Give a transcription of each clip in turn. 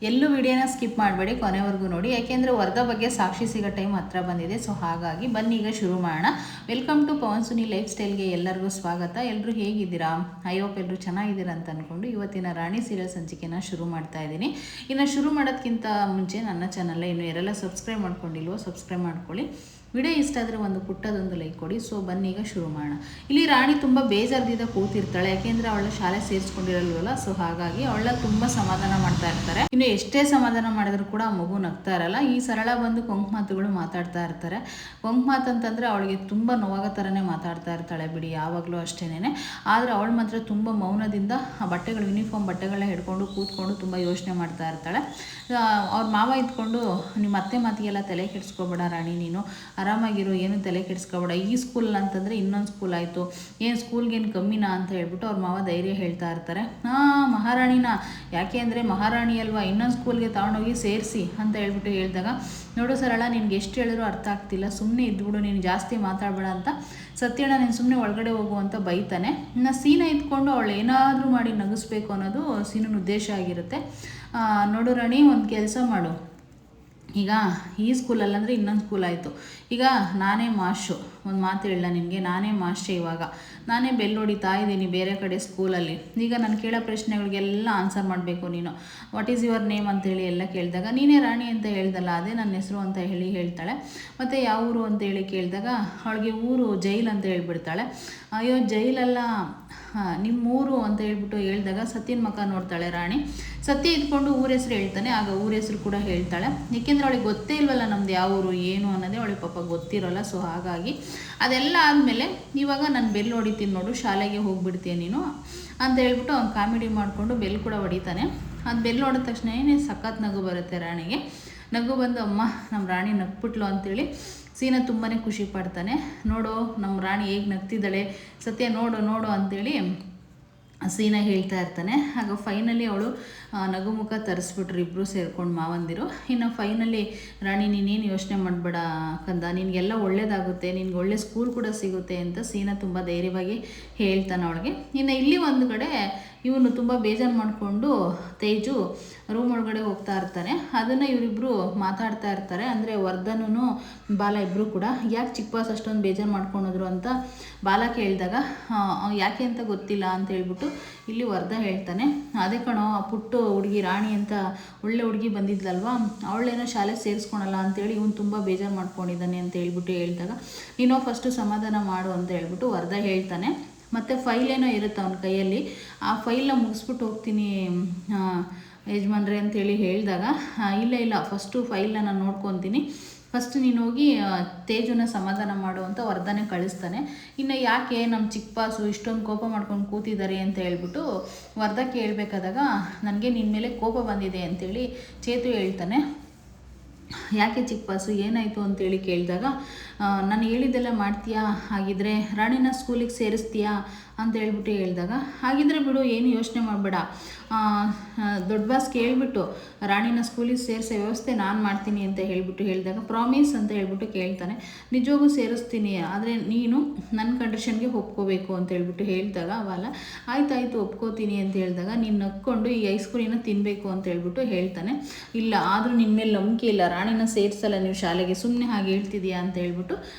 ಎಲ್ಲೂ ವಿಡಿಯೋನ ಸ್ಕಿಪ್ ಮಾಡಬೇಡಿ, ಕೊನೆವರೆಗೂ ನೋಡಿ. ಯಾಕೆಂದರೆ ವರ್ಧ ಬಗ್ಗೆ ಸಾಕ್ಷಿ ಸಿಗೋ ಟೈಮ್ ಹತ್ರ ಬಂದಿದೆ. ಸೊ ಹಾಗಾಗಿ ಬನ್ನಿ ಈಗ ಶುರು ಮಾಡೋಣ. Welcome to Pavan Suni life ಸ್ಟೈಲ್ಗೆ ಎಲ್ಲರಿಗೂ ಸ್ವಾಗತ. ಎಲ್ಲರೂ ಹೇಗಿದ್ದೀರಾ? ಐ ಹೋಪ್ ಎಲ್ಲರೂ ಚೆನ್ನಾಗಿದ್ದೀರಾ ಅಂತ ಅಂದ್ಕೊಂಡು ಇವತ್ತಿನ ರಾಣಿ ಸೀರಿಯಲ್ ಸಂಚಿಕೆನ ಶುರು ಮಾಡ್ತಾ ಇದ್ದೀನಿ. ಇನ್ನು ಶುರು ಮಾಡೋದಕ್ಕಿಂತ ಮುಂಚೆ ನನ್ನ ಚಾನಲ್ನ ಇನ್ನೂ ಯಾರೆಲ್ಲ ಸಬ್ಸ್ಕ್ರೈಬ್ ಮಾಡ್ಕೊಂಡಿಲ್ವೋ ಸಬ್ಸ್ಕ್ರೈಬ್ ಮಾಡ್ಕೊಳ್ಳಿ. ವಿಡಿಯೋ ಇಷ್ಟ ಆದರೆ ಒಂದು ಪುಟ್ಟದೊಂದು ಲೈಕ್ ಕೊಡಿ. ಸೊ ಬನ್ನಿ ಈಗ ಶುರು ಮಾಡೋಣ. ಇಲ್ಲಿ ರಾಣಿ ತುಂಬ ಬೇಜಾರದಿಂದ ಕೂತಿರ್ತಾಳೆ, ಯಾಕೆಂದರೆ ಅವಳ ಶಾಲೆ ಸೇರಿಸ್ಕೊಂಡಿರಲ್ವಲ್ಲ. ಸೊ ಹಾಗಾಗಿ ಅವಳ ತುಂಬ ಸಮಾಧಾನ ಮಾಡ್ತಾ ಇರ್ತಾರೆ. ಇನ್ನು ಎಷ್ಟೇ ಸಮಾಧಾನ ಮಾಡಿದ್ರು ಕೂಡ ಆ ಮಗು ನಗ್ತಾ ಇರಲ್ಲ. ಈ ಸರಳ ಬಂದು ಕೊಂಕು ಮಾತುಗಳು ಮಾತಾಡ್ತಾ ಇರ್ತಾರೆ. ಕೊಂಕು ಮಾತು ಅಂತಂದರೆ ಅವಳಿಗೆ ತುಂಬ ನೋವಾಗ ಥರನೇ ಮಾತಾಡ್ತಾ ಇರ್ತಾಳೆ ಬಿಡಿ, ಯಾವಾಗಲೂ ಅಷ್ಟೇನೆ. ಆದರೆ ಅವಳು ಮಾತ್ರ ತುಂಬ ಮೌನದಿಂದ ಆ ಬಟ್ಟೆಗಳು, ಯೂನಿಫಾರ್ಮ್ ಬಟ್ಟೆಗಳನ್ನ ಹಿಡ್ಕೊಂಡು ಕೂತ್ಕೊಂಡು ತುಂಬ ಯೋಚನೆ ಮಾಡ್ತಾ ಇರ್ತಾಳೆ. ಅವ್ರ ಮಾವ ಇದ್ಕೊಂಡು, ನಿಮ್ಮ ಅತ್ತೆ ಮಾತಿಗೆಲ್ಲ ತಲೆ ಕೆಡಿಸ್ಕೋಬೇಡ ರಾಣಿ, ನೀನು ಆರಾಮಾಗಿರು, ಏನು ತಲೆ ಕೆಡಿಸ್ಕೋಬೇಡ. ಈ ಸ್ಕೂಲ್ ಅಂತಂದರೆ ಇನ್ನೊಂದು ಸ್ಕೂಲ್ ಆಯಿತು, ಏನು ಸ್ಕೂಲ್ಗೇನು ಕಮ್ಮಿನಾ ಅಂತ ಹೇಳ್ಬಿಟ್ಟು ಅವ್ರ ಮಾವ ಧೈರ್ಯ ಹೇಳ್ತಾ ಇರ್ತಾರೆ. ಮಹಾರಾಣಿನ, ಯಾಕೆ ಅಂದರೆ ಮಹಾರಾಣಿ ಅಲ್ವಾ, ಇನ್ನೊಂದು ಸ್ಕೂಲ್ಗೆ ತಗೊಂಡೋಗಿ ಸೇರಿಸಿ ಅಂತ ಹೇಳ್ಬಿಟ್ಟು ಹೇಳಿದಾಗ, ನೋಡು ಸರಳ, ನಿನ್ಗೆ ಎಷ್ಟು ಹೇಳಿದ್ರು ಅರ್ಥ ಆಗ್ತಿಲ್ಲ, ಸುಮ್ಮನೆ ಇದ್ಬಿಡು, ನೀನು ಜಾಸ್ತಿ ಮಾತಾಡಬೇಡ ಅಂತ ಸತ್ಯಣ್ಣ ನೀನು ಸುಮ್ಮನೆ ಒಳಗಡೆ ಹೋಗು ಅಂತ ಬೈತಾನೆ. ಇನ್ನು ಸೀನ ಇದ್ಕೊಂಡು ಅವಳು ಏನಾದರೂ ಮಾಡಿ ನಗಿಸ್ಬೇಕು ಅನ್ನೋದು ಸೀನನ ಉದ್ದೇಶ ಆಗಿರುತ್ತೆ. ನೋಡು ರಾಣಿ, ಒಂದು ಕೆಲಸ ಮಾಡು, ಈಗ ಈ ಸ್ಕೂಲಲ್ಲಂದರೆ ಇನ್ನೊಂದು ಸ್ಕೂಲ್ ಆಯಿತು, ಈಗ ನಾನೇ ಮಾಸ್ಟ್ರು. ಒಂದು ಮಾತು ಹೇಳಲ್ಲ ನಿನಗೆ, ನಾನೇ ಮಾಸ್ಟ್ರೇ, ಇವಾಗ ನಾನೇ ಬೆಲ್ ಹೊಡಿತಾ ಇದ್ದೀನಿ ಬೇರೆ ಕಡೆ ಸ್ಕೂಲಲ್ಲಿ. ಈಗ ನಾನು ಕೇಳೋ ಪ್ರಶ್ನೆಗಳಿಗೆಲ್ಲ ಆನ್ಸರ್ ಮಾಡಬೇಕು ನೀನು. ವಾಟ್ ಈಸ್ ಯುವರ್ ನೇಮ್ ಅಂತೇಳಿ ಎಲ್ಲ ಕೇಳಿದಾಗ, ನೀನೇ ರಾಣಿ ಅಂತ ಹೇಳ್ದಲ್ಲ, ಅದೇ ನನ್ನ ಹೆಸರು ಅಂತ ಹೇಳ್ತಾಳೆ. ಮತ್ತು ಯಾವ ಊರು ಅಂತೇಳಿ ಕೇಳಿದಾಗ ಅವಳಿಗೆ ಊರು ಜೈಲ್ ಅಂತ ಹೇಳ್ಬಿಡ್ತಾಳೆ. ಅಯ್ಯೋ ಜೈಲಲ್ಲ, ನಿಮ್ಮೂರು ಅಂತ ಹೇಳ್ಬಿಟ್ಟು ಹೇಳಿದಾಗ ಸತ್ಯನ ಮಕ್ಕ ನೋಡ್ತಾಳೆ ರಾಣಿ. ಸತ್ಯ ಇದ್ಕೊಂಡು ಊರ ಹೆಸರು ಹೇಳ್ತಾನೆ. ಆಗ ಊರ ಹೆಸರು ಕೂಡ ಹೇಳ್ತಾಳೆ, ಏಕೆಂದರೆ ಅವಳಿಗೆ ಗೊತ್ತೇ ಇಲ್ವಲ್ಲ ನಮ್ದು ಯಾವ ಊರು ಏನು ಅನ್ನೋದೇ ಅವಳಿಗೆ ಪಾಪ ಗೊತ್ತಿರೋಲ್ಲ. ಸೊ ಹಾಗಾಗಿ ಅದೆಲ್ಲ ಆದಮೇಲೆ ಇವಾಗ ನಾನು ಬೆಲ್ ಹೊಡಿತೀನಿ ನೋಡು, ಶಾಲೆಗೆ ಹೋಗ್ಬಿಡ್ತೀಯ ನೀನು ಅಂತ ಹೇಳ್ಬಿಟ್ಟು ಅವ್ನು ಕಾಮಿಡಿ ಮಾಡಿಕೊಂಡು ಬೆಲ್ ಕೂಡ ಹೊಡಿತಾನೆ. ಅದು ಬೆಲ್ ಹೊಡೆದ ತಕ್ಷಣ ಸಖತ್ ನಗು ಬರುತ್ತೆ ರಾಣಿಗೆ. ನಗು ಬಂದು, ಅಮ್ಮ ನಮ್ಮ ರಾಣಿ ನಗ್ಬಿಟ್ಲು ಅಂತೇಳಿ ಸೀನ ತುಂಬಾ ಖುಷಿ ಪಡ್ತಾನೆ. ನೋಡು ನಮ್ಮ ರಾಣಿ ಹೇಗೆ ನಗ್ತಿದ್ದಾಳೆ, ಸತ್ಯ ನೋಡು ನೋಡು ಅಂಥೇಳಿ ಸೀನ ಹೇಳ್ತಾ ಇರ್ತಾನೆ. ಆಗ ಫೈನಲಿ ಅವಳು ನಗುಮುಖ ತರಿಸ್ಬಿಟ್ರು ಇಬ್ಬರು ಸೇರ್ಕೊಂಡು ಮಾವಂದಿರು. ಇನ್ನು ಫೈನಲಿ, ರಾಣಿ ನೀನೇನು ಯೋಚನೆ ಮಾಡಬೇಡ ಕಂದ, ನಿನಗೆಲ್ಲ ಒಳ್ಳೇದಾಗುತ್ತೆ, ನಿನ್ಗೆ ಒಳ್ಳೆ ಸ್ಕೂಲ್ ಕೂಡ ಸಿಗುತ್ತೆ ಅಂತ ಸೀನ ತುಂಬ ಧೈರ್ಯವಾಗಿ ಹೇಳ್ತಾನೆ ಅವಳಿಗೆ. ಇನ್ನು ಇಲ್ಲಿ ಒಂದು ಕಡೆ ಇವನು ತುಂಬ ಬೇಜಾರು ಮಾಡಿಕೊಂಡು ತೇಜು ರೂಮ್ ಒಳಗಡೆ ಹೋಗ್ತಾ ಇರ್ತಾನೆ. ಅದನ್ನು ಇವರಿಬ್ಬರು ಮಾತಾಡ್ತಾ ಇರ್ತಾರೆ. ಅಂದರೆ ವರ್ಧನೂ ಬಾಲ ಇಬ್ಬರು ಕೂಡ, ಯಾಕೆ ಚಿಕ್ಕ ಬಾಸ್ ಅಷ್ಟೊಂದು ಬೇಜಾರು ಮಾಡ್ಕೊಂಡೋದ್ರು ಅಂತ ಬಾಲ ಕೇಳಿದಾಗ, ಯಾಕೆ ಅಂತ ಗೊತ್ತಿಲ್ಲ ಅಂತ ಹೇಳ್ಬಿಟ್ಟು ಇಲ್ಲಿ ವರ್ಧ ಹೇಳ್ತಾನೆ. ಅದೇ ಕಣೋ, ಆ ಪುಟ್ಟು ಹುಡುಗಿ ರಾಣಿ ಅಂತ ಒಳ್ಳೆ ಹುಡುಗಿ ಬಂದಿದ್ಲಲ್ವ, ಅವಳೇನೋ ಶಾಲೆಗೆ ಸೇರಿಸ್ಕೊಳಲ್ಲ ಅಂತೇಳಿ ಇವನು ತುಂಬ ಬೇಜಾರು ಮಾಡ್ಕೊಂಡಿದ್ದಾನೆ ಅಂತ ಹೇಳ್ಬಿಟ್ಟು ಹೇಳಿದಾಗ, ನೀನೋ ಫಸ್ಟು ಸಮಾಧಾನ ಮಾಡು ಅಂತ ಹೇಳ್ಬಿಟ್ಟು ವರ್ಧ ಹೇಳ್ತಾನೆ. ಮತ್ತು ಫೈಲ್ ಏನೋ ಇರುತ್ತೆ ಅವನ ಕೈಯಲ್ಲಿ, ಆ ಫೈಲ್ನ ಮುಗಿಸ್ಬಿಟ್ಟು ಹೋಗ್ತೀನಿ ಯಜಮಾನ್ರೆ ಅಂತೇಳಿ ಹೇಳಿದಾಗ, ಇಲ್ಲ ಫಸ್ಟು ಫೈಲ್ನ ನಾನು ನೋಡ್ಕೊತೀನಿ, ಫಸ್ಟ್ ನೀನು ಹೋಗಿ ತೇಜುನ ಸಮಾಧಾನ ಮಾಡು ಅಂತ ವರ್ಧನೆ ಕಳಿಸ್ತಾನೆ. ಇನ್ನು ಯಾಕೆ ನಮ್ಮ ಚಿಕ್ಕ ಬಾಸು ಇಷ್ಟೊಂದು ಕೋಪ ಮಾಡ್ಕೊಂಡು ಕೂತಿದ್ದಾರೆ ಅಂತ ಹೇಳ್ಬಿಟ್ಟು ವರ್ಧ ಕೇಳಬೇಕಾದಾಗ, ನನಗೆ ನಿನ್ನ ಮೇಲೆ ಕೋಪ ಬಂದಿದೆ ಅಂತೇಳಿ ಚೇತು ಹೇಳ್ತಾನೆ. ಯಾಕೆ ಚಿಕ್ಕ ಬಾಸು ಏನಾಯಿತು ಅಂತೇಳಿ ಕೇಳಿದಾಗ, ನಾನು ಹೇಳಿದ್ದೆಲ್ಲ ಮಾಡ್ತೀಯಾ, ಹಾಗಿದ್ರೆ ರಾಣಿನ ಸ್ಕೂಲಿಗೆ ಸೇರಿಸ್ತೀಯಾ ಅಂತ ಹೇಳ್ಬಿಟ್ಟು ಹೇಳಿದಾಗ, ಹಾಗಿದ್ರೆ ಬಿಡು, ಏನು ಯೋಚನೆ ಮಾಡಬೇಡ, ದೊಡ್ಡ ಬಾಸ್ ಕೇಳಿಬಿಟ್ಟು ರಾಣಿನ ಸ್ಕೂಲಿಗೆ ಸೇರಿಸೋ ವ್ಯವಸ್ಥೆ ನಾನು ಮಾಡ್ತೀನಿ ಅಂತ ಹೇಳಿದಾಗ, ಪ್ರಾಮಿಸ್ ಅಂತ ಹೇಳ್ಬಿಟ್ಟು ಕೇಳ್ತಾನೆ. ನಿಜವಾಗೂ ಸೇರಿಸ್ತೀನಿ, ಆದರೆ ನೀನು ನನ್ನ ಕಂಡೀಷನ್ಗೆ ಒಪ್ಕೋಬೇಕು ಅಂತ ಹೇಳ್ಬಿಟ್ಟು ಹೇಳಿದಾಗ, ಅವಲ್ಲ ಆಯ್ತಾಯಿತು ಒಪ್ಕೋತೀನಿ ಅಂತ ಹೇಳಿದಾಗ, ನೀನು ನಕ್ಕೊಂಡು ಈ ಐಸ್ ಕ್ರೀಮ್ನ ತಿನ್ನಬೇಕು ಅಂತ ಹೇಳ್ಬಿಟ್ಟು ಹೇಳ್ತಾನೆ. ಇಲ್ಲ, ಆದರೂ ನಿನ್ನ ಮೇಲೆ ನಂಬಿಕೆ ಇಲ್ಲ, ರಾಣಿನ ಸೇರಿಸಲ್ಲ ನೀವು ಶಾಲೆಗೆ, ಸುಮ್ಮನೆ ಹಾಗೆ ಹೇಳ್ತಿದೀಯಾ ಅಂತ ಹೇಳ್ಬಿಟ್ಟು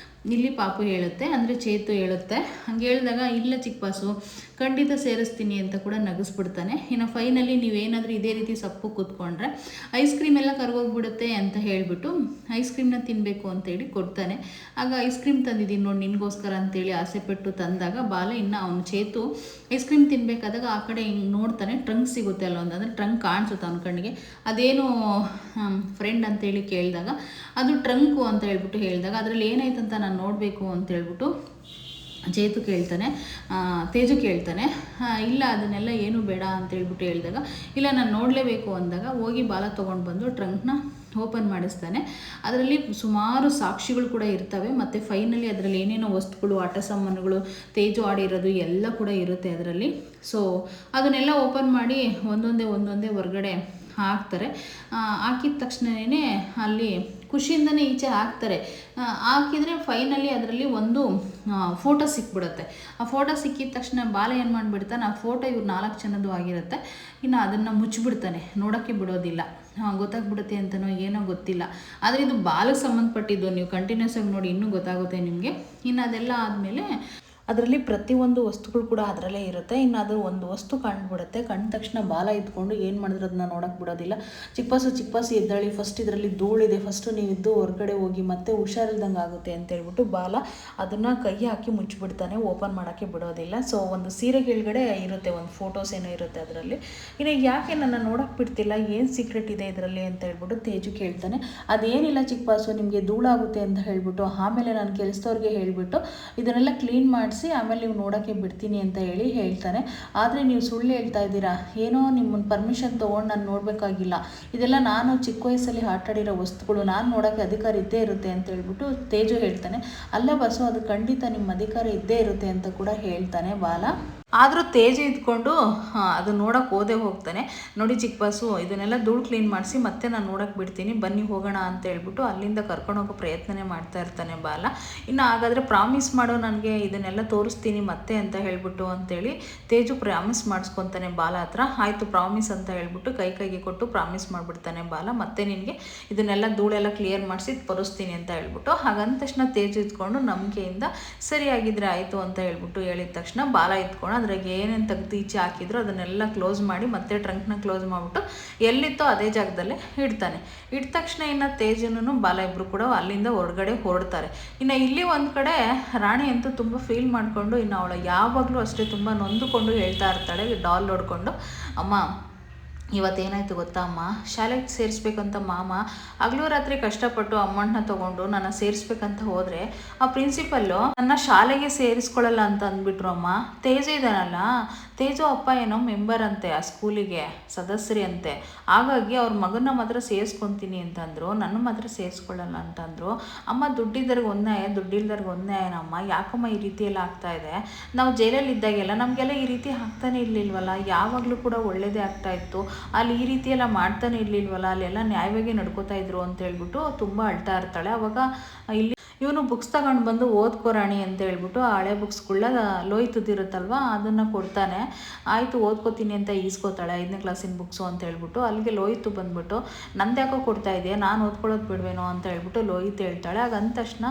ಇಲ್ಲಿ ಪಾಪು ಹೇಳುತ್ತೆ, ಅಂದರೆ ಚೇತು ಹೇಳುತ್ತೆ. ಹಂಗೆ ಹೇಳಿದಾಗ, ಇಲ್ಲ ಚಿಕ್ಕ ಬಾಸು ಖಂಡಿತ ಸೇರಿಸ್ತೀನಿ ಅಂತ ಕೂಡ ನಗಿಸ್ಬಿಡ್ತಾನೆ. ಇನ್ನು ಫೈನಲಿ ನೀವೇನಾದರೂ ಇದೇ ರೀತಿ ಸಪ್ಪು ಕೂತ್ಕೊಂಡ್ರೆ ಐಸ್ ಕ್ರೀಮ್ ಎಲ್ಲ ಕರ್ಗೋಗ್ಬಿಡುತ್ತೆ ಅಂತ ಹೇಳಿಬಿಟ್ಟು ಐಸ್ ಕ್ರೀಮ್ನ ತಿನ್ನಬೇಕು ಅಂತೇಳಿ ಕೊಡ್ತಾನೆ. ಆಗ ಐಸ್ ಕ್ರೀಮ್ ತಂದಿದ್ದೀನಿ ನೋಡಿ ನಿನಗೋಸ್ಕರ ಅಂತೇಳಿ ಆಸೆಪಟ್ಟು ತಂದಾಗ ಬಾಲ, ಇನ್ನು ಅವನು ಚೇತು ಐಸ್ ಕ್ರೀಮ್ ತಿನ್ನಬೇಕಾದಾಗ ಆ ಕಡೆ ಹಿಂಗೆ ನೋಡ್ತಾನೆ, ಟ್ರಂಕ್ ಸಿಗುತ್ತೆ ಅಲ್ಲ ಒಂದು, ಅಂದರೆ ಟ್ರಂಕ್ ಕಾಣಿಸುತ್ತೆ ಅವನ ಕಣ್ಣಿಗೆ. ಅದೇನು ಫ್ರೆಂಡ್ ಅಂತೇಳಿ ಕೇಳಿದಾಗ, ಅದು ಟ್ರಂಕು ಅಂತ ಹೇಳ್ಬಿಟ್ಟು ಹೇಳಿದಾಗ, ಅದರಲ್ಲಿ ಏನಾಯ್ತು ಅಂತ ನಾನು ನೋಡಬೇಕು ಅಂತ ಹೇಳ್ಬಿಟ್ಟು ಚೇತು ಕೇಳ್ತಾನೆ. ತೇಜು ಕೇಳ್ತಾನೆ, ಇಲ್ಲ ಅದನ್ನೆಲ್ಲ ಏನೂ ಬೇಡ ಅಂತ ಹೇಳ್ಬಿಟ್ಟು ಹೇಳಿದಾಗ, ಇಲ್ಲ ನಾನು ನೋಡಲೇಬೇಕು ಅಂದಾಗ ಹೋಗಿ ಬಾಲ ತೊಗೊಂಡು ಬಂದು ಟ್ರಂಕ್ನ ಓಪನ್ ಮಾಡಿಸ್ತಾನೆ. ಅದರಲ್ಲಿ ಸುಮಾರು ಸಾಕ್ಷಿಗಳು ಕೂಡ ಇರ್ತವೆ. ಮತ್ತು ಫೈನಲಿ ಅದರಲ್ಲಿ ಏನೇನೋ ವಸ್ತುಗಳು, ಆಟ ಸಾಮಾನುಗಳು, ತೇಜು ಆಡಿರೋದು ಎಲ್ಲ ಕೂಡ ಇರುತ್ತೆ ಅದರಲ್ಲಿ. ಸೊ ಅದನ್ನೆಲ್ಲ ಓಪನ್ ಮಾಡಿ ಒಂದೊಂದೇ ಹೊರಗಡೆ ಹಾಕ್ತಾರೆ. ಹಾಕಿದ ತಕ್ಷಣವೇ ಅಲ್ಲಿ ಖುಷಿಯಿಂದನೇ ಈಚೆ ಹಾಕ್ತಾರೆ. ಹಾಕಿದರೆ ಫೈನಲಿ ಅದರಲ್ಲಿ ಒಂದು ಫೋಟೋ ಸಿಕ್ಬಿಡುತ್ತೆ. ಆ ಫೋಟೋ ಸಿಕ್ಕಿದ ತಕ್ಷಣ ಬಾಲ ಏನು ಮಾಡಿಬಿಡ್ತಾನೆ, ಆ ಫೋಟೋ ಇವ್ರು 4 ಜನದ್ದು ಆಗಿರುತ್ತೆ. ಇನ್ನು ಅದನ್ನು ಮುಚ್ಚಿಬಿಡ್ತಾನೆ, ನೋಡೋಕ್ಕೆ ಬಿಡೋದಿಲ್ಲ. ಗೊತ್ತಾಗ್ಬಿಡುತ್ತೆ ಅಂತನೋ ಏನೋ ಗೊತ್ತಿಲ್ಲ. ಆದರೆ ಇದು ಬಾಲಕ್ಕೆ ಸಂಬಂಧಪಟ್ಟಿದ್ದು, ನೀವು ಕಂಟಿನ್ಯೂಸ್ ಆಗಿ ನೋಡಿ ಇನ್ನೂ ಗೊತ್ತಾಗುತ್ತೆ ನಿಮಗೆ. ಇನ್ನು ಅದೆಲ್ಲ ಆದಮೇಲೆ ಅದರಲ್ಲಿ ಪ್ರತಿಯೊಂದು ವಸ್ತುಗಳು ಕೂಡ ಅದರಲ್ಲೇ ಇರುತ್ತೆ. ಇನ್ನು ಅದು ಒಂದು ವಸ್ತು ಕಂಡುಬಿಡುತ್ತೆ. ಕಂಡ ತಕ್ಷಣ ಬಾಲ ಇದ್ಕೊಂಡು ಏನು ಮಾಡಿದ್ರು ಅದನ್ನ ನೋಡೋಕ್ಕೆ ಬಿಡೋದಿಲ್ಲ. ಚಿಕ್ಕಪಾಸು ಎದ್ದಾಳಿ, ಫಸ್ಟ್ ಇದರಲ್ಲಿ ಧೂಳಿದೆ, ಫಸ್ಟು ನೀವು ಇದ್ದು ಹೊರಗಡೆ ಹೋಗಿ, ಮತ್ತೆ ಹುಷಾರಿಲ್ದಂಗೆ ಆಗುತ್ತೆ ಅಂತೇಳ್ಬಿಟ್ಟು ಬಾಲ ಅದನ್ನು ಕೈ ಹಾಕಿ ಮುಚ್ಚಿಬಿಡ್ತಾನೆ, ಓಪನ್ ಮಾಡೋಕ್ಕೆ ಬಿಡೋದಿಲ್ಲ. ಸೊ ಒಂದು ಸೀರೆ ಕೆಳಗಡೆ ಇರುತ್ತೆ, ಒಂದು ಫೋಟೋಸ್ ಏನೋ ಇರುತ್ತೆ ಅದರಲ್ಲಿ. ಇನ್ನು ಯಾಕೆ ನನ್ನ ನೋಡೋಕ್ಕೆ ಬಿಡ್ತಿಲ್ಲ, ಏನು ಸೀಕ್ರೆಟ್ ಇದೆ ಇದರಲ್ಲಿ ಅಂತ ಹೇಳ್ಬಿಟ್ಟು ತೇಜು ಕೇಳ್ತಾನೆ. ಅದೇನಿಲ್ಲ ಚಿಕ್ಕಪಾಸು, ನಿಮಗೆ ಧೂಳಾಗುತ್ತೆ ಅಂತ ಹೇಳ್ಬಿಟ್ಟು ಆಮೇಲೆ ನಾನು ಕೆಲಸದವ್ರಿಗೆ ಹೇಳಿಬಿಟ್ಟು ಇದನ್ನೆಲ್ಲ ಕ್ಲೀನ್ ಮಾಡಿಸಿ ಆಮೇಲೆ ನೀವು ನೋಡೋಕ್ಕೆ ಬಿಡ್ತೀನಿ ಅಂತ ಹೇಳ್ತಾನೆ. ಆದರೆ ನೀವು ಸುಳ್ಳು ಹೇಳ್ತಾ ಇದ್ದೀರಾ, ಏನೋ ನಿಮ್ಮನ್ನು ಪರ್ಮಿಷನ್ ತೊಗೊಂಡು ನಾನು ನೋಡಬೇಕಾಗಿಲ್ಲ, ಇದೆಲ್ಲ ನಾನು ಚಿಕ್ಕ ವಯಸ್ಸಲ್ಲಿ ಆಟಾಡಿರೋ ವಸ್ತುಗಳು, ನಾನು ನೋಡೋಕ್ಕೆ ಅಧಿಕಾರ ಇದ್ದೇ ಇರುತ್ತೆ ಅಂತ ಹೇಳ್ಬಿಟ್ಟು ತೇಜು ಹೇಳ್ತಾನೆ. ಅಲ್ಲ ಬಸ್ಸು, ಅದು ಖಂಡಿತ ನಿಮ್ಮ ಅಧಿಕಾರ ಇದ್ದೇ ಇರುತ್ತೆ ಅಂತ ಕೂಡ ಹೇಳ್ತಾನೆ ಬಾಲ. ಆದರೂ ತೇಜು ಇದ್ಕೊಂಡು ಅದು ನೋಡೋಕೆ ಹೋಗ್ತಾನೆ. ನೋಡಿ ಚಿಕ್ಕ ಬಾಸು, ಇದನ್ನೆಲ್ಲ ಧೂಳು ಕ್ಲೀನ್ ಮಾಡಿಸಿ ಮತ್ತೆ ನಾನು ನೋಡೋಕೆ ಬಿಡ್ತೀನಿ, ಬನ್ನಿ ಹೋಗೋಣ ಅಂತ ಹೇಳ್ಬಿಟ್ಟು ಅಲ್ಲಿಂದ ಕರ್ಕೊಂಡೋಗೋ ಪ್ರಯತ್ನನೇ ಮಾಡ್ತಾ ಇರ್ತಾನೆ ಬಾಲ. ಇನ್ನು ಹಾಗಾದರೆ ಪ್ರಾಮಿಸ್ ಮಾಡೋ, ನನಗೆ ಇದನ್ನೆಲ್ಲ ತೋರಿಸ್ತೀನಿ ಮತ್ತೆ ಅಂತ ಹೇಳ್ಬಿಟ್ಟು ಅಂತೇಳಿ ತೇಜು ಪ್ರಾಮಿಸ್ ಮಾಡಿಸ್ಕೊತಾನೆ ಬಾಲ ಹತ್ರ. ಆಯಿತು ಪ್ರಾಮಿಸ್ ಅಂತ ಹೇಳ್ಬಿಟ್ಟು ಕೈಗೆ ಕೊಟ್ಟು ಪ್ರಾಮಿಸ್ ಮಾಡಿಬಿಡ್ತಾನೆ ಬಾಲ. ಮತ್ತೆ ನಿನಗೆ ಇದನ್ನೆಲ್ಲ ಧೂಳೆಲ್ಲ ಕ್ಲಿಯರ್ ಮಾಡಿಸಿ ತೋರಿಸ್ತೀನಿ ಅಂತ ಹೇಳ್ಬಿಟ್ಟು. ಹಾಗಂದ ತಕ್ಷಣ ತೇಜು ಇದ್ಕೊಂಡು ನಂಬಿಕೆಯಿಂದ ಸರಿಯಾಗಿದ್ರೆ ಆಯಿತು ಅಂತ ಹೇಳ್ಬಿಟ್ಟು ಹೇಳಿದ ತಕ್ಷಣ ಬಾಲ ಇದ್ಕೊಂಡು ಅದ್ರಾಗೆ ಏನೇನು ತೆಗೆದು ಈಚೆ ಹಾಕಿದ್ರು ಅದನ್ನೆಲ್ಲ ಕ್ಲೋಸ್ ಮಾಡಿ ಮತ್ತೆ ಟ್ರಂಕ್ನ ಕ್ಲೋಸ್ ಮಾಡಿಬಿಟ್ಟು ಎಲ್ಲಿತ್ತೋ ಅದೇ ಜಾಗದಲ್ಲೇ ಇಡ್ತಾನೆ. ಇಟ್ಟ ತಕ್ಷಣ ಇನ್ನು ತೇಜನೂ ಬಾಲ ಇಬ್ಬರು ಕೂಡ ಅಲ್ಲಿಂದ ಹೊರಗಡೆ ಹೊರಡ್ತಾರೆ. ಇನ್ನು ಇಲ್ಲಿ ಒಂದು ಕಡೆ ರಾಣಿ ಅಂತೂ ತುಂಬ ಫೀಲ್ ಮಾಡಿಕೊಂಡು, ಇನ್ನು ಅವಳು ಯಾವಾಗಲೂ ಅಷ್ಟೇ ತುಂಬ ನೊಂದುಕೊಂಡು ಹೇಳ್ತಾ ಇರ್ತಾಳೆ, ಡಾಲ್ ನೋಡಿಕೊಂಡು, ಅಮ್ಮ ಇವತ್ತೇನಾಯಿತು ಗೊತ್ತಾ ಅಮ್ಮ, ಶಾಲೆಗೆ ಸೇರಿಸ್ಬೇಕಂತ ಮಾಮ ಹಗಲು ರಾತ್ರಿ ಕಷ್ಟಪಟ್ಟು ಅಮೌಂಟ್ನ ತೊಗೊಂಡು ನನ್ನ ಸೇರಿಸ್ಬೇಕಂತ ಹೋದರೆ ಆ ಪ್ರಿನ್ಸಿಪಲ್ಲು ನನ್ನ ಶಾಲೆಗೆ ಸೇರಿಸ್ಕೊಳ್ಳಲ್ಲ ಅಂತ ಅಂದ್ಬಿಟ್ರು ಅಮ್ಮ. ತೇಜು ಇದ್ದಾನಲ್ಲ, ತೇಜು ಅಪ್ಪ ಏನೋ ಮೆಂಬರ್ ಅಂತೆ, ಆ ಸ್ಕೂಲಿಗೆ ಸದಸ್ಯರಿ ಅಂತೆ, ಹಾಗಾಗಿ ಅವ್ರ ಮಗನ ಮಾತ್ರ ಸೇರಿಸ್ಕೊತೀನಿ ಅಂತಂದರು, ನನ್ನ ಮಾತ್ರ ಸೇರಿಸ್ಕೊಳ್ಳಲ್ಲ ಅಂತಂದರು. ಅಮ್ಮ ದುಡ್ಡಿದ್ದವ್ರಿಗೆ ಒಂದೇ, ದುಡ್ಡಿಲ್ದವ್ರಿಗೆ ಒಂದೇನಮ್ಮ, ಯಾಕಮ್ಮ ಈ ರೀತಿ ಎಲ್ಲ ಆಗ್ತಾಯಿದೆ, ನಾವು ಜೈಲಲ್ಲಿ ಇದ್ದಾಗೆಲ್ಲ ನಮಗೆಲ್ಲ ಈ ರೀತಿ ಆಗ್ತಾನೆ ಇರಲಿಲ್ವಲ್ಲ, ಯಾವಾಗಲೂ ಕೂಡ ಒಳ್ಳೆಯದೇ ಆಗ್ತಾಯಿತ್ತು, ಅಲ್ಲಿ ಈ ರೀತಿ ಎಲ್ಲ ಮಾಡ್ತಾನೆ ಇರಲಿಲ್ವಲ್ಲ, ಅಲ್ಲೆಲ್ಲ ನ್ಯಾಯವಾಗಿ ನಡ್ಕೋತಾ ಇದ್ರು ಅಂತ ಹೇಳ್ಬಿಟ್ಟು ತುಂಬ ಅಳ್ತಾ ಇರ್ತಾಳೆ. ಅವಾಗ ಇಲ್ಲಿ ಇವನು ಬುಕ್ಸ್ ತಗೊಂಡು ಬಂದು ಓದ್ಕೋ ರಾಣಿ ಅಂತ ಹೇಳ್ಬಿಟ್ಟು ಆ ಹಳೆ ಬುಕ್ಸ್ಗಳನ್ನ ಲೋಯ್ತುದಿರುತ್ತಲ್ವ ಅದನ್ನು ಕೊಡ್ತಾನೆ. ಆಯಿತು ಓದ್ಕೋತೀನಿ ಅಂತ ಈಸ್ಕೋತಾಳೆ, 5ನೇ ಕ್ಲಾಸಿನ ಬುಕ್ಸು ಅಂತ ಹೇಳ್ಬಿಟ್ಟು. ಅಲ್ಲಿಗೆ ಲೋಹಿತು ಬಂದ್ಬಿಟ್ಟು, ನಂದು ಯಾಕೋ ಕೊಡ್ತಾ ಇದೆಯಾ, ನಾನು ಓದ್ಕೊಳ್ಳೋದು ಬಿಡ್ವೇನೋ ಅಂತ ಹೇಳ್ಬಿಟ್ಟು ಲೋಹಿತ್ ಹೇಳ್ತಾಳೆ. ಆಗ ಅಂದ ತಕ್ಷಣ,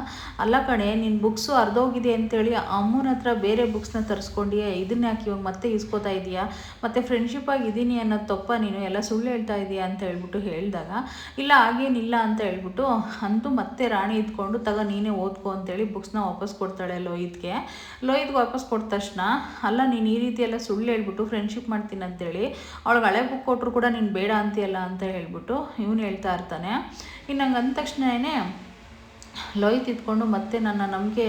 ಅಲ್ಲ ಕಣೆ ನಿನ್ನ ಬುಕ್ಸು ಅರ್ಧೋಗಿದೆ ಅಂತೇಳಿ ಅಮ್ಮನ ಹತ್ರ ಬೇರೆ ಬುಕ್ಸ್ನ ತರಿಸ್ಕೊಂಡಿಯೇ, ಇದನ್ನ ಯಾಕೆ ಇವಾಗ ಮತ್ತೆ ಈಸ್ಕೋತಾ ಇದೆಯಾ, ಮತ್ತು ಫ್ರೆಂಡ್ಶಿಪ್ ಆಗಿದ್ದೀನಿ ಅನ್ನೋದು ತಪ್ಪ, ನೀನು ಎಲ್ಲ ಸುಳ್ಳು ಹೇಳ್ತಾ ಇದೆಯಾ ಅಂತ ಹೇಳ್ಬಿಟ್ಟು ಹೇಳಿದಾಗ, ಇಲ್ಲ ಹಾಗೇನಿಲ್ಲ ಅಂತ ಹೇಳ್ಬಿಟ್ಟು ಅಂತೂ ಮತ್ತೆ ರಾಣಿ ಇದ್ಕೊಂಡು ನೀನೇ ಓದ್ಕೋ ಅಂತೇಳಿ ಬುಕ್ಸ್ನ ವಾಪಸ್ ಕೊಡ್ತಾಳೆ ಲೋಹಿತ್ಗೆ ವಾಪಸ್ ಕೊಟ್ಟ ತಕ್ಷಣ, ಅಲ್ಲ ನೀನು ಈ ರೀತಿ ಎಲ್ಲ ಸುಳ್ಳು ಹೇಳ್ಬಿಟ್ಟು ಫ್ರೆಂಡ್ಶಿಪ್ ಮಾಡ್ತೀನಿ ಅಂತೇಳಿ ಅವಳಿಗೆ ಹಳೆ ಬುಕ್ ಕೊಟ್ಟರು ಕೂಡ ನೀನು ಬೇಡ ಅಂತೀಯಲ್ಲ ಅಂತ ಹೇಳ್ಬಿಟ್ಟು ಇವನು ಹೇಳ್ತಾ ಇರ್ತಾನೆ. ಇನ್ನು ಹಂಗೆ ಅಂದ ತಕ್ಷಣವೇ ಲೋಹಿತ್ ಇದ್ಕೊಂಡು ಮತ್ತೆ ನನ್ನ ನಂಬಿಕೆ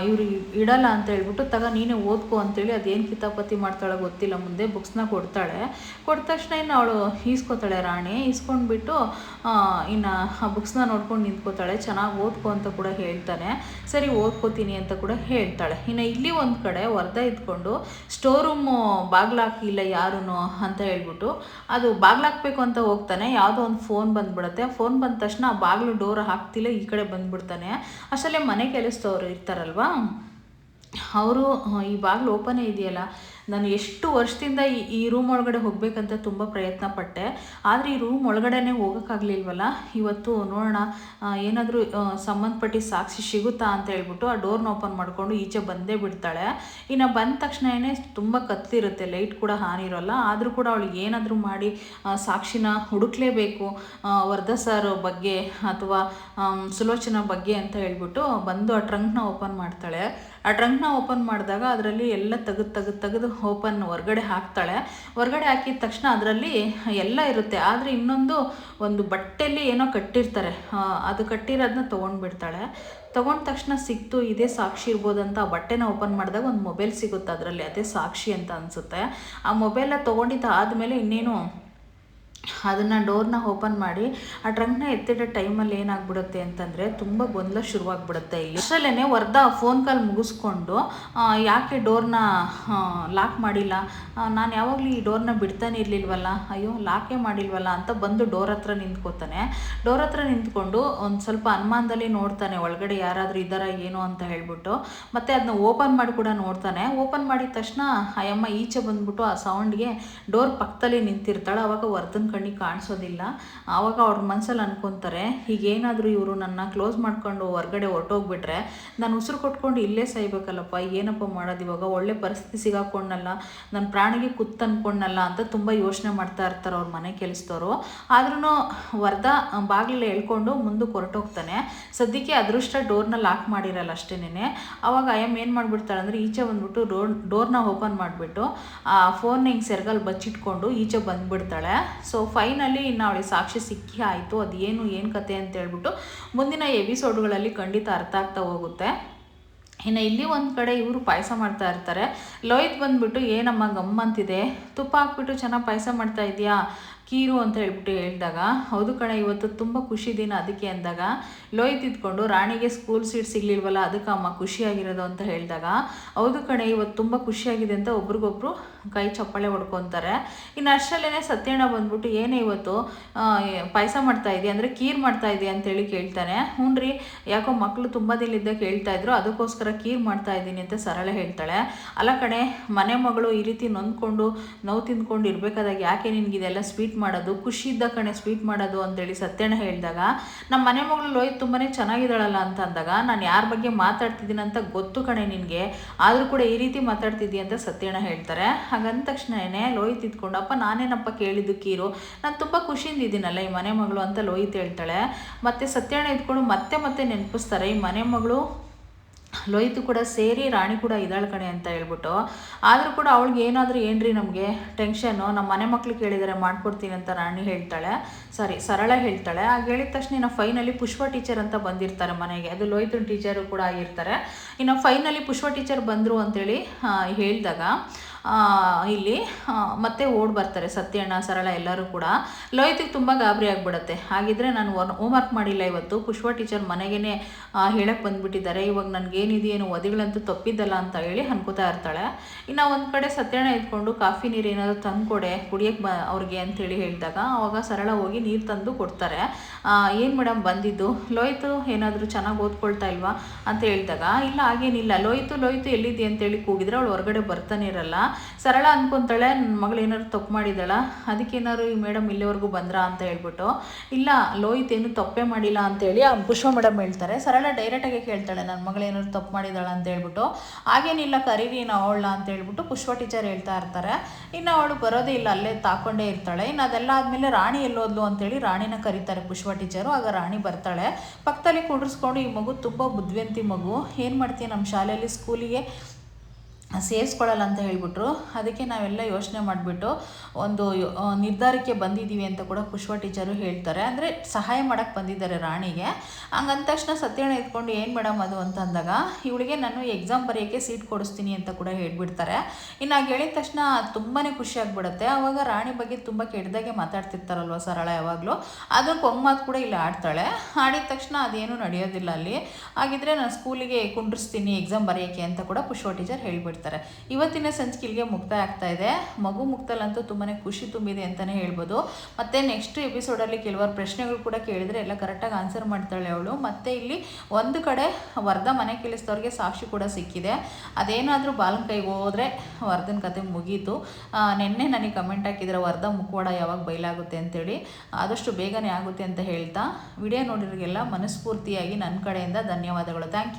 ಇವರು ಇಡಲ್ಲ ಅಂತ ಹೇಳ್ಬಿಟ್ಟು ನೀನೇ ಓದ್ಕೋ ಅಂತೇಳಿ ಅದೇನು ಕಿತಾಪತಿ ಮಾಡ್ತಾಳೆ ಗೊತ್ತಿಲ್ಲ, ಮುಂದೆ ಬುಕ್ಸ್ನ ಕೊಡ್ತಾಳೆ. ಕೊಟ್ಟ ತಕ್ಷಣ ಇನ್ನು ಅವಳು ಈಸ್ಕೋತಾಳೆ ರಾಣಿ. ಈಸ್ಕೊಂಡ್ಬಿಟ್ಟು ಇನ್ನು ಆ ಬುಕ್ಸ್ನ ನೋಡ್ಕೊಂಡು ನಿಂತ್ಕೋತಾಳೆ. ಚೆನ್ನಾಗಿ ಓದ್ಕೋ ಅಂತ ಕೂಡ ಹೇಳ್ತಾನೆ. ಸರಿ ಓದ್ಕೋತೀನಿ ಅಂತ ಕೂಡ ಹೇಳ್ತಾಳೆ. ಇನ್ನು ಇಲ್ಲಿ ಒಂದು ಕಡೆ ವರದಾ ಇದ್ಕೊಂಡು ಸ್ಟೋರ್ ರೂಮು ಬಾಗ್ಲಾಕಿಲ್ಲ ಯಾರೂ ಅಂತ ಹೇಳ್ಬಿಟ್ಟು ಅದು ಬಾಗ್ಲಾಕಬೇಕು ಅಂತ ಹೋಗ್ತಾನೆ. ಯಾವುದೋ ಒಂದು ಫೋನ್ ಬಂದ್ಬಿಡುತ್ತೆ. ಆ ಫೋನ್ ಬಂದ ತಕ್ಷಣ ಆ ಬಾಗಿಲು ಡೋರ್ ಹಾಕ್ತಿಲ್ಲ, ಈ ಕಡೆ ಬಂದ್ಬಿಡ್ತಾನೆ. ಅಷ್ಟಲ್ಲೇ ಮನೆ ಕೆಲಸದವ್ರು ಇರ್ತಾರಲ್ವ, ಅವರು ಈ ಬಾಗಿಲು ಓಪನೇ ಇದೆಯಲ್ಲ, ನಾನು ಎಷ್ಟು ವರ್ಷದಿಂದ ಈ ರೂಮ್ ಒಳಗಡೆ ಹೋಗಬೇಕಂತ ತುಂಬ ಪ್ರಯತ್ನ ಪಟ್ಟೆ, ಆದರೆ ಈ ರೂಮ್ ಒಳಗಡೆನೇ ಹೋಗೋಕ್ಕಾಗಲಿಲ್ವಲ್ಲ, ಇವತ್ತು ನೋಡೋಣ ಏನಾದರೂ ಸಂಬಂಧಪಟ್ಟ ಸಾಕ್ಷಿ ಸಿಗುತ್ತಾ ಅಂತ ಹೇಳ್ಬಿಟ್ಟು ಆ ಡೋರ್ನ ಓಪನ್ ಮಾಡಿಕೊಂಡು ಈಚೆ ಬಂದೇ ಬಿಡ್ತಾಳೆ. ಇನ್ನು ಬಂದ ತಕ್ಷಣ ತುಂಬ ಕತ್ತಿರುತ್ತೆ, ಲೈಟ್ ಕೂಡ ಹಾನಿರೋಲ್ಲ, ಆದರೂ ಕೂಡ ಅವಳಿಗೆ ಏನಾದರೂ ಮಾಡಿ ಸಾಕ್ಷಿನ ಹುಡುಕ್ಲೇಬೇಕು, ವರದಾ ಸರ್ ಬಗ್ಗೆ ಅಥವಾ ಸುಲೋಚನಾ ಬಗ್ಗೆ ಅಂತ ಹೇಳ್ಬಿಟ್ಟು ಬಂದು ಆ ಟ್ರಂಕ್ನ ಓಪನ್ ಮಾಡ್ತಾಳೆ. ಆ ಟ್ರಂಕ್ನ ಓಪನ್ ಮಾಡಿದಾಗ ಅದರಲ್ಲಿ ಎಲ್ಲ ತೆಗೆದು ಓಪನ್ ಹೊರಗಡೆ ಹಾಕ್ತಾಳೆ. ಹೊರಗಡೆ ಹಾಕಿದ ತಕ್ಷಣ ಅದರಲ್ಲಿ ಎಲ್ಲ ಇರುತ್ತೆ, ಆದರೆ ಒಂದು ಬಟ್ಟೆಯಲ್ಲಿ ಏನೋ ಕಟ್ಟಿರ್ತಾರೆ, ಅದು ಕಟ್ಟಿರೋದನ್ನ ತೊಗೊಂಡ್ಬಿಡ್ತಾಳೆ. ತೊಗೊಂಡ ತಕ್ಷಣ ಸಿಕ್ತು, ಇದೇ ಸಾಕ್ಷಿ ಇರ್ಬೋದಂತ ಆ ಬಟ್ಟೆನ ಓಪನ್ ಮಾಡಿದಾಗ ಒಂದು ಮೊಬೈಲ್ ಸಿಗುತ್ತೆ ಅದರಲ್ಲಿ, ಅದೇ ಸಾಕ್ಷಿ ಅಂತ ಅನಿಸುತ್ತೆ. ಆ ಮೊಬೈಲ್ನ ತೊಗೊಂಡಿದ್ದು ಆದಮೇಲೆ ಇನ್ನೇನು ಅದನ್ನು ಡೋರ್ನ ಓಪನ್ ಮಾಡಿ ಆ ಟ್ರಂಕ್ನ ಎತ್ತಿಡೋ ಟೈಮಲ್ಲಿ ಏನಾಗ್ಬಿಡುತ್ತೆ ಅಂತಂದರೆ ತುಂಬ ಗೊಂದಲ ಶುರುವಾಗ್ಬಿಡುತ್ತೆ. ಇಲ್ಲಿ ಅಷ್ಟರಲ್ಲೇ ವರ್ಧಾ ಫೋನ್ ಕಾಲ್ ಮುಗಿಸ್ಕೊಂಡು ಯಾಕೆ ಡೋರ್ನ ಲಾಕ್ ಮಾಡಿಲ್ಲ, ನಾನು ಯಾವಾಗಲೂ ಈ ಡೋರ್ನ ಬಿಡ್ತಾನೆ ಇರಲಿಲ್ವಲ್ಲ, ಅಯ್ಯೋ ಲಾಕೇ ಮಾಡಿಲ್ವಲ್ಲ ಅಂತ ಬಂದು ಡೋರ್ ಹತ್ರ ನಿಂತ್ಕೋತಾನೆ. ಡೋರ್ ಹತ್ರ ನಿಂತ್ಕೊಂಡು ಒಂದು ಸ್ವಲ್ಪ ಅನುಮಾನದಲ್ಲಿ ನೋಡ್ತಾನೆ ಒಳಗಡೆ ಯಾರಾದರೂ ಇದ್ದಾರಾ ಏನೋ ಅಂತ ಹೇಳ್ಬಿಟ್ಟು. ಮತ್ತು ಅದನ್ನ ಓಪನ್ ಮಾಡಿ ಕೂಡ ನೋಡ್ತಾನೆ. ಓಪನ್ ಮಾಡಿದ ತಕ್ಷಣ ಆ ಅಮ್ಮ ಈಚೆ ಬಂದ್ಬಿಟ್ಟು ಆ ಸೌಂಡ್ಗೆ ಡೋರ್ ಪಕ್ಕದಲ್ಲಿ ನಿಂತಿರ್ತಾಳೆ. ಆವಾಗ ವರ್ಧನ್ ಕಣ್ಣಿಗೆ ಕಾಣಿಸೋದಿಲ್ಲ. ಆವಾಗ ಅವ್ರ ಮನಸ್ಸಲ್ಲಿ ಅನ್ಕೊತಾರೆ, ಹೀಗೇನಾದರೂ ಇವರು ನನ್ನ ಕ್ಲೋಸ್ ಮಾಡ್ಕೊಂಡು ಹೊರಗಡೆ ಹೊರಟೋಗ್ಬಿಟ್ರೆ ನಾನು ಉಸಿರು ಕೊಟ್ಕೊಂಡು ಇಲ್ಲೇ ಸಾಯ್ಬೇಕಲ್ಲಪ್ಪ, ಏನಪ್ಪ ಮಾಡೋದು ಇವಾಗ, ಒಳ್ಳೆ ಪರಿಸ್ಥಿತಿ ಸಿಗಾಕೊಂಡಲ್ಲ, ನನ್ನ ಪ್ರಾಣಿಗೆ ಕುತ್ತು ಅನ್ಕೊಂಡಲ್ಲ ಅಂತ ತುಂಬ ಯೋಚನೆ ಮಾಡ್ತಾ ಇರ್ತಾರೆ ಅವ್ರ ಮನೆ ಕೆಲಸದವರು. ಆದ್ರೂ ವರ್ಧಾ ಬಾಗಿಲು ಹೇಳ್ಕೊಂಡು ಮುಂದಕ್ಕೆ ಹೊರಟೋಗ್ತಾನೆ. ಸದ್ಯಕ್ಕೆ ಅದೃಷ್ಟ ಡೋರ್ನ ಲಾಕ್ ಮಾಡಿರಲ್ಲ ಅಷ್ಟೇನೆ. ಅವಾಗ ಅಯ್ಯಮ್ಮ ಏನು ಮಾಡಿಬಿಡ್ತಾಳೆ ಅಂದರೆ ಈಚೆ ಬಂದ್ಬಿಟ್ಟು ಡೋರ್ನ ಓಪನ್ ಮಾಡಿಬಿಟ್ಟು ಆ ಫೋನ್ ಹಿಂಗೆ ಸೆರಗಲ್ಲಿ ಬಚ್ಚಿಟ್ಕೊಂಡು ಈಚೆ ಬಂದುಬಿಡ್ತಾಳೆ. ಸೊ ಫೈನಲಿ ಇನ್ನು ಅವಳಿಗೆ ಸಾಕ್ಷಿ ಸಿಕ್ಕಿ ಆಯಿತು. ಅದು ಏನು ಕತೆ ಅಂತ ಹೇಳ್ಬಿಟ್ಟು ಮುಂದಿನ ಎಪಿಸೋಡ್ಗಳಲ್ಲಿ ಖಂಡಿತ ಅರ್ಥ ಆಗ್ತಾ ಹೋಗುತ್ತೆ. ಇನ್ನು ಇಲ್ಲಿ ಒಂದು ಕಡೆ ಇವರು ಪಾಯಸ ಮಾಡ್ತಾ ಇರ್ತಾರೆ. ಲೋಹಿತ್ ಬಂದುಬಿಟ್ಟು ಏನಮ್ಮ ಗಮ್ಮಂತಿದೆ, ತುಪ್ಪ ಹಾಕ್ಬಿಟ್ಟು ಚೆನ್ನಾಗಿ ಪಾಯಸ ಮಾಡ್ತಾ ಇದೆಯಾ, ಕೀರು ಅಂತ ಹೇಳ್ಬಿಟ್ಟು ಹೇಳಿದಾಗ, ಹೌದು ಕಣೆ ಇವತ್ತು ತುಂಬ ಖುಷಿ ದಿನ ಅದಕ್ಕೆ ಅಂದಾಗ, ಲೋಹಿತ್ ಇದ್ಕೊಂಡು ರಾಣಿಗೆ ಸ್ಕೂಲ್ ಸೀಟ್ ಸಿಗಲಿಲ್ವಲ್ಲ ಅದಕ್ಕೆ ಅಮ್ಮ ಖುಷಿಯಾಗಿರೋದು ಅಂತ ಹೇಳಿದಾಗ, ಹೌದು ಕಣೆ ಇವತ್ತು ತುಂಬ ಖುಷಿಯಾಗಿದೆ ಅಂತ ಒಬ್ರಿಗೊಬ್ರು ಕೈ ಚಪ್ಪಾಳೆ ಹೊಡ್ಕೊತಾರೆ. ಇನ್ನು ಅಷ್ಟರಲ್ಲೇ ಸತ್ಯಣ್ಣ ಬಂದ್ಬಿಟ್ಟು ಏನೇ ಇವತ್ತು ಪಾಯಸ ಮಾಡ್ತಾ ಇದೆಯಾ ಅಂದರೆ ಕೀರ್ ಮಾಡ್ತಾ ಇದೆಯಾ ಅಂತೇಳಿ ಕೇಳ್ತಾನೆ. ಹ್ಞೂ ರೀ, ಯಾಕೋ ಮಕ್ಕಳು ತುಂಬ ದಿನದಿಂದ ಕೇಳ್ತಾ ಇದ್ರು ಅದಕ್ಕೋಸ್ಕರ ಕೀರ್ ಮಾಡ್ತಾ ಇದ್ದೀನಿ ಅಂತ ಸರಳ ಹೇಳ್ತಾಳೆ. ಅಲ್ಲ ಕಣೆ, ಮನೆ ಮಗಳು ಈ ರೀತಿ ನೊಂದ್ಕೊಂಡು ನೋವು ತಿಂದ್ಕೊಂಡು ಇರಬೇಕಾದಾಗ ಯಾಕೆ ನಿನಗಿದೆಲ್ಲ ಸ್ವೀಟ್ ಮಾಡೋದು, ಖುಷಿ ಇದ್ದ ಕಣೆ ಸ್ವೀಟ್ ಮಾಡೋದು ಅಂತೇಳಿ ಸತ್ಯಣ್ಣ ಹೇಳಿದಾಗ, ನಮ್ಮ ಮನೆ ಮಗಳು ಲೋಹಿತ್ ತುಂಬಾ ಚೆನ್ನಾಗಿದ್ದಾಳಲ್ಲ ಅಂತ ಅಂದಾಗ, ನಾನು ಯಾರ ಬಗ್ಗೆ ಮಾತಾಡ್ತಿದ್ದೀನಿ ಅಂತ ಗೊತ್ತು ಕಣೆ ನಿನಗೆ, ಆದರೂ ಕೂಡ ಈ ರೀತಿ ಮಾತಾಡ್ತಿದ್ದೀಯ ಅಂತ ಸತ್ಯಣ್ಣ ಹೇಳ್ತಾರೆ. ಹಾಗಂದ ತಕ್ಷಣನೇ ಲೋಹಿತ್ ಇದ್ಕೊಂಡು, ಅಪ್ಪ ನಾನೇನಪ್ಪ ಕೇಳಿದ್ದು ಕೀರು, ನಾನು ತುಂಬ ಖುಷಿಯಿಂದ ಇದ್ದೀನಲ್ಲ ಈ ಮನೆ ಮಗಳು ಅಂತ ಲೋಹಿತ್ ಹೇಳ್ತಾಳೆ. ಮತ್ತು ಸತ್ಯಣ್ಣ ಇದ್ಕೊಂಡು ಮತ್ತೆ ನೆನಪಿಸ್ತಾರೆ, ಈ ಮನೆ ಮಗಳು ಲೋಹಿತು ಕೂಡ ಸೇರಿ ರಾಣಿ ಕೂಡ ಇದ್ದಾಳ ಕಣೆ ಅಂತ ಹೇಳ್ಬಿಟ್ಟು. ಆದರೂ ಕೂಡ ಅವಳಿಗೆ ಏನಾದರೂ ಏನ್ರಿ ನಮಗೆ ಟೆನ್ಷನ್ನು, ನಮ್ಮ ಮನೆ ಮಕ್ಳು ಕೇಳಿದರೆ ಮಾಡ್ಕೊಡ್ತೀನಿ ಅಂತ ರಾಣಿ ಹೇಳ್ತಾಳೆ, ಸರಳ ಹೇಳ್ತಾಳೆ. ಆಗ ಹೇಳಿದ ತಕ್ಷಣ ಇನ್ನು ಫೈನಲಿ ಪುಷ್ಪ ಟೀಚರ್ ಅಂತ ಬಂದಿರ್ತಾರೆ ಮನೆಗೆ, ಅದು ಲೋಹಿತನ ಟೀಚರು ಕೂಡ ಆಗಿರ್ತಾರೆ. ಇನ್ನು ಫೈನಲಿ ಪುಷ್ಪ ಟೀಚರ್ ಬಂದರು ಅಂತೇಳಿ ಹೇಳಿದಾಗ ಇಲ್ಲಿ ಮತ್ತೆ ಓಡ್ ಬರ್ತಾರೆ ಸತ್ಯಣ್ಣ ಸರಳ ಎಲ್ಲರೂ ಕೂಡ. ಲೋಹಿತಿಗೆ ತುಂಬ ಗಾಬರಿ ಆಗಿಬಿಡುತ್ತೆ. ಹಾಗಿದ್ರೆ ನಾನು ಹೋಮ್ವರ್ಕ್ ಮಾಡಿಲ್ಲ ಇವತ್ತು, ಪುಷ್ಪ ಟೀಚರ್ ಮನೆಗೇ ಹೇಳಕ್ಕೆ ಬಂದುಬಿಟ್ಟಿದ್ದಾರೆ, ಇವಾಗ ನನಗೇನಿದೆಯೇನು ಒದಿಗಳಂತೂ ತಪ್ಪಿದ್ದಲ್ಲ ಅಂತ ಹೇಳಿ ಅನ್ಕೋತಾ ಇರ್ತಾಳೆ. ಇನ್ನು ಒಂದು ಕಡೆ ಸತ್ಯಣ್ಣ ಇದ್ಕೊಂಡು ಕಾಫಿ ನೀರು ಏನಾದರೂ ತಂದುಕೊಡೆ ಕುಡಿಯೋಕ್ಕೆ ಅವ್ರಿಗೆ ಅಂಥೇಳಿ ಹೇಳಿದಾಗ ಅವಾಗ ಸರಳ ಹೋಗಿ ನೀರು ತಂದು ಕೊಡ್ತಾರೆ. ಏನು ಮೇಡಮ್ ಬಂದಿದ್ದು, ಲೋಹಿತು ಏನಾದರೂ ಚೆನ್ನಾಗಿ ಓದ್ಕೊಳ್ತಾ ಇಲ್ವಾ ಅಂತ ಹೇಳಿದಾಗ, ಇಲ್ಲ ಹಾಗೇನಿಲ್ಲ, ಲೋಹಿತು ಎಲ್ಲಿದೆ ಅಂತೇಳಿ ಕೂಗಿದ್ರೆ ಅವಳು ಹೊರಗಡೆ ಬರ್ತಾನೆ ಇರಲ್ಲ. ಸರಳ ಅಂದ್ಕೊತಾಳೆ, ನನ್ನ ಮಗಳು ಏನಾದ್ರು ತಪ್ಪು ಮಾಡಿದಾಳ, ಅದಕ್ಕೇನಾದ್ರು ಈ ಮೇಡಮ್ ಇಲ್ಲಿವರೆಗೂ ಬಂದ್ರಾ ಅಂತ ಹೇಳ್ಬಿಟ್ಟು, ಇಲ್ಲ ಲೋಹಿತ್ ಏನು ತಪ್ಪೇ ಮಾಡಿಲ್ಲ ಅಂತೇಳಿ ಆ ಪುಷ್ಪ ಮೇಡಮ್ ಹೇಳ್ತಾರೆ. ಸರಳ ಡೈರೆಕ್ಟಾಗಿ ಕೇಳ್ತಾಳೆ, ನನ್ನ ಮಗಳು ಏನಾದ್ರು ತಪ್ಪು ಮಾಡಿದಾಳ ಅಂತ ಹೇಳ್ಬಿಟ್ಟು. ಹಾಗೇನಿಲ್ಲ ಕರೀರಿ ನಾವು ಅವಳ ಅಂತ ಹೇಳ್ಬಿಟ್ಟು ಪುಷ್ಪ ಟೀಚರ್ ಹೇಳ್ತಾ ಇರ್ತಾರೆ. ಇನ್ನು ಅವಳು ಬರೋದೇ ಇಲ್ಲ, ಅಲ್ಲೇ ತಾಕೊಂಡೇ ಇರ್ತಾಳೆ. ಇನ್ನು ಅದೆಲ್ಲ ಆದಮೇಲೆ ರಾಣಿ ಎಲ್ಲೋದ್ಲು ಅಂತೇಳಿ ರಾಣಿನ ಕರೀತಾರೆ ಪುಷ್ಪ ಟೀಚರು. ಆಗ ರಾಣಿ ಬರ್ತಾಳೆ, ಪಕ್ಕದಲ್ಲಿ ಕುಂಡ್ರಿಸ್ಕೊಂಡು, ಈ ಮಗು ತುಂಬ ಬುದ್ಧಿವಂತಿ ಮಗು, ಏನು ಮಾಡ್ತೀಯ ನಮ್ಮ ಶಾಲೆಯಲ್ಲಿ ಸ್ಕೂಲಿಗೆ ಸೇರಿಸ್ಕೊಳ್ಳಲ್ಲ ಅಂತ ಹೇಳ್ಬಿಟ್ರು, ಅದಕ್ಕೆ ನಾವೆಲ್ಲ ಯೋಚನೆ ಮಾಡಿಬಿಟ್ಟು ಒಂದು ನಿರ್ಧಾರಕ್ಕೆ ಬಂದಿದ್ದೀವಿ ಅಂತ ಕೂಡ ಪುಷ್ಪ ಟೀಚರು ಹೇಳ್ತಾರೆ. ಅಂದರೆ ಸಹಾಯ ಮಾಡೋಕ್ಕೆ ಬಂದಿದ್ದಾರೆ ರಾಣಿಗೆ. ಹಂಗಂದ ತಕ್ಷಣ ಸತ್ಯಣ್ಣ ಇದ್ಕೊಂಡು ಏನು ಮೇಡಮ್ ಅದು ಅಂತ ಅಂದಾಗ, ಇವಳಿಗೆ ನಾನು ಎಕ್ಸಾಮ್ ಬರೆಯೋಕ್ಕೆ ಸೀಟ್ ಕೊಡಿಸ್ತೀನಿ ಅಂತ ಕೂಡ ಹೇಳ್ಬಿಡ್ತಾರೆ. ಇನ್ನು ಆಗ ಹೇಳಿದ ತಕ್ಷಣ ತುಂಬಾ ಖುಷಿ ಆಗಿಬಿಡುತ್ತೆ. ಆವಾಗ ರಾಣಿ ಬಗ್ಗೆ ತುಂಬ ಕೆಟ್ಟದಾಗೆ ಮಾತಾಡ್ತಿರ್ತಾರಲ್ವ ಸರಳ ಯಾವಾಗಲೂ, ಅದ್ರ ಕೊಂಗ್ಮಾತು ಕೂಡ ಇಲ್ಲಿ ಆಡ್ತಾಳೆ. ಆಡಿದ ತಕ್ಷಣ ಅದೇನು ನಡೆಯೋದಿಲ್ಲ ಅಲ್ಲಿ. ಹಾಗಿದ್ರೆ ನಾನು ಸ್ಕೂಲಿಗೆ ಕುಂಡ್ರಿಸ್ತೀನಿ ಎಕ್ಸಾಮ್ ಬರೆಯೋಕ್ಕೆ ಅಂತ ಕೂಡ ಪುಷ್ಪ ಟೀಚರ್ ಹೇಳ್ಬಿಡ್ತಾರೆ. ಇವತ್ತಿನ ಸಂಚಿಕೆಗೆ ಮುಕ್ತಾಯ ಆಗ್ತಾ ಇದೆ. ಮಗು ಮುಕ್ತಲ್ಲಂತೂ ತುಂಬಾ ಖುಷಿ ತುಂಬಿದೆ ಅಂತಲೇ ಹೇಳ್ಬೋದು. ಮತ್ತು ನೆಕ್ಸ್ಟ್ ಎಪಿಸೋಡಲ್ಲಿ ಕೆಲವರು ಪ್ರಶ್ನೆಗಳು ಕೂಡ ಕೇಳಿದರೆ ಎಲ್ಲ ಕರೆಕ್ಟಾಗಿ ಆನ್ಸರ್ ಮಾಡ್ತಾಳೆ ಅವಳು. ಮತ್ತು ಇಲ್ಲಿ ಒಂದು ಕಡೆ ವರ್ಧಾ ಮನೆ ಕೆಲಸದವ್ರಿಗೆ ಸಾಕ್ಷಿ ಕೂಡ ಸಿಕ್ಕಿದೆ. ಅದೇನಾದರೂ ಬಾಲನ್ ಕೈಗೆ ಹೋದರೆ ವರ್ಧನ್ ಕತೆ ಮುಗೀತು. ನಿನ್ನೆ ನನಗೆ ಕಮೆಂಟ್ ಹಾಕಿದರೆ ವರ್ಧಾ ಮುಖವಾಡ ಯಾವಾಗ ಬಯಲಾಗುತ್ತೆ ಅಂತೇಳಿ, ಆದಷ್ಟು ಬೇಗನೆ ಆಗುತ್ತೆ ಅಂತ ಹೇಳ್ತಾ ವಿಡಿಯೋ ನೋಡಿರೋರಿಗೆಲ್ಲ ಮನಸ್ಫೂರ್ತಿಯಾಗಿ ನನ್ನ ಕಡೆಯಿಂದ ಧನ್ಯವಾದಗಳು. Thank you.